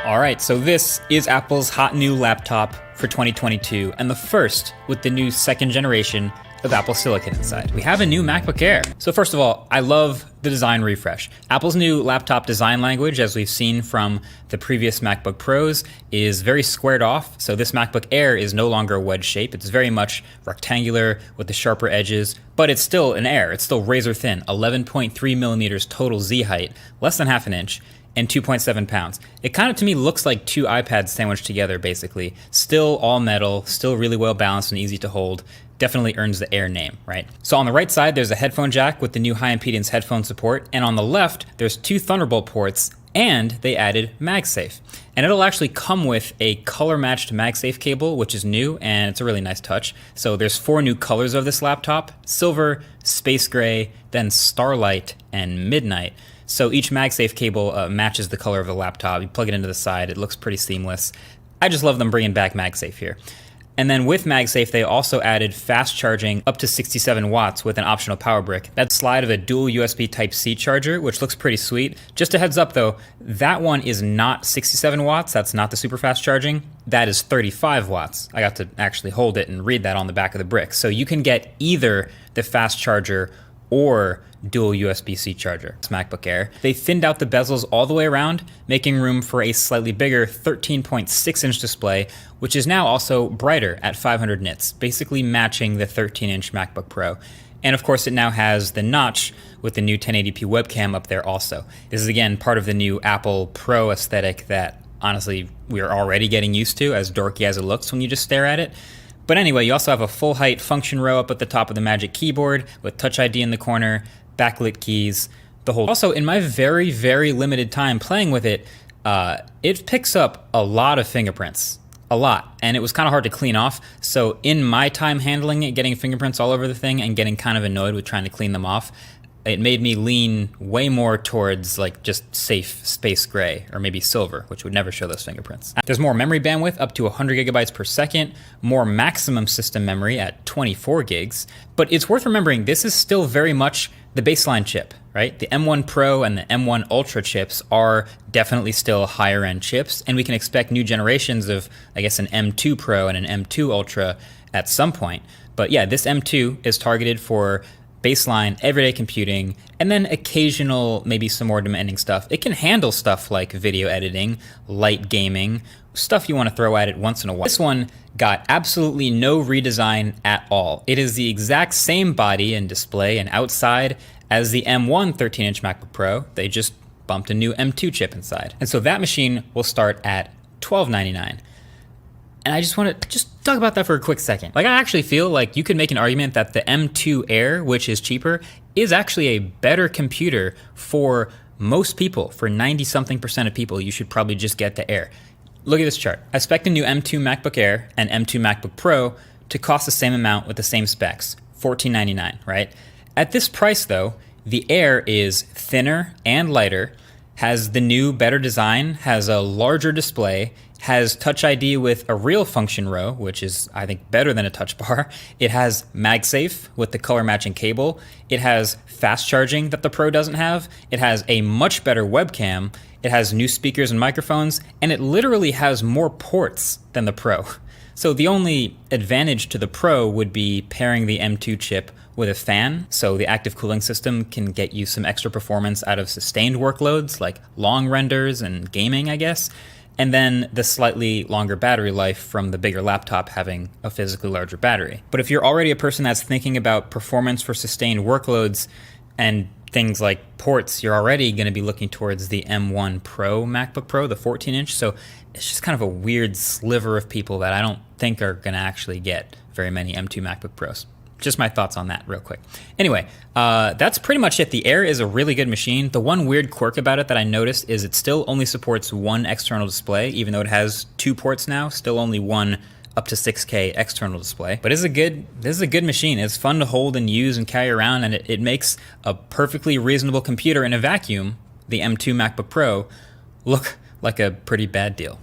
All right, so this is Apple's hot new laptop for 2022, and the first with the new second generation of Apple Silicon inside. We have a new MacBook Air. So first of all, I love the design refresh. Apple's new laptop design language, as we've seen from the previous MacBook Pros, is very squared off. So this MacBook Air is no longer a wedge shape. It's very much rectangular with the sharper edges, but it's still an Air. It's still razor thin, 11.3 millimeters total Z height, less than half an inch, and 2.7 pounds. It kind of, to me, looks like two iPads sandwiched together, basically. Still all metal, still really well balanced and easy to hold. Definitely earns the Air name, right? So on the right side, there's a headphone jack with the new high impedance headphone support. And on the left, there's two Thunderbolt ports, and they added MagSafe. And it'll actually come with a color-matched MagSafe cable, which is new, and it's a really nice touch. So there's 4 new colors of this laptop: silver, space gray, then starlight, and midnight. So each MagSafe cable matches the color of the laptop. You plug it into the side, it looks pretty seamless. I just love them bringing back MagSafe here. And then with MagSafe, they also added fast charging up to 67 watts with an optional power brick. That slide of a dual USB Type-C charger, which looks pretty sweet. Just a heads up though, that one is not 67 watts. That's not the super fast charging. That is 35 watts. I got to actually hold it and read that on the back of the brick. So you can get either the fast charger or dual USB-C charger. It's MacBook Air. They thinned out the bezels all the way around, making room for a slightly bigger 13.6-inch display, which is now also brighter at 500 nits, basically matching the 13-inch MacBook Pro. And of course, it now has the notch with the new 1080p webcam up there also. This is again part of the new Apple Pro aesthetic that honestly we are already getting used to, as dorky as it looks when you just stare at it. But anyway, you also have a full height function row up at the top of the Magic Keyboard with Touch ID in the corner, backlit keys, the whole. Also, in my very, very limited time playing with it, it picks up a lot of fingerprints. A lot. And it was kind of hard to clean off. So in my time handling it, getting fingerprints all over the thing and getting kind of annoyed with trying to clean them off, it made me lean way more towards like just safe space gray or maybe silver, which would never show those fingerprints. There's more memory bandwidth up to 100 gigabytes per second, more maximum system memory at 24 gigs. But it's worth remembering this is still very much the baseline chip, right? The M1 Pro and the M1 Ultra chips are definitely still higher end chips, and we can expect new generations of, I guess, an M2 Pro and an M2 Ultra at some point. But yeah, this M2 is targeted for baseline everyday computing, and then occasional, maybe some more demanding stuff. It can handle stuff like video editing, light gaming, stuff you want to throw at it once in a while. This one got absolutely no redesign at all. It is the exact same body and display and outside as the M1 13-inch MacBook Pro. They just bumped a new M2 chip inside. And so that machine will start at $1299. And I just want to talk about that for a quick second. Like, I actually feel like you could make an argument that the M2 Air, which is cheaper, is actually a better computer for most people. For 90-something% of people, you should probably just get the Air. Look at this chart. I expect a new M2 MacBook Air and M2 MacBook Pro to cost the same amount with the same specs, $1499, right? At this price though, the Air is thinner and lighter, has the new better design, has a larger display, has Touch ID with a real function row, which is, I think, better than a touch bar. It has MagSafe with the color matching cable. It has fast charging that the Pro doesn't have. It has a much better webcam. It has new speakers and microphones, and it literally has more ports than the Pro. So the only advantage to the Pro would be pairing the M2 chip with a fan, so the active cooling system can get you some extra performance out of sustained workloads like long renders and gaming, I guess. And then the slightly longer battery life from the bigger laptop having a physically larger battery. But if you're already a person that's thinking about performance for sustained workloads and things like ports, you're already going to be looking towards the M1 Pro MacBook Pro, the 14-inch. So it's just kind of a weird sliver of people that I don't think are going to actually get very many M2 MacBook Pros. Just my thoughts on that real quick. Anyway, that's pretty much it. The Air is a really good machine. The one weird quirk about it that I noticed is it still only supports one external display, even though it has 2 ports now, still only one up to 6K external display. But this is a good machine. It's fun to hold and use and carry around, and it makes a perfectly reasonable computer in a vacuum, the M2 MacBook Pro, look like a pretty bad deal.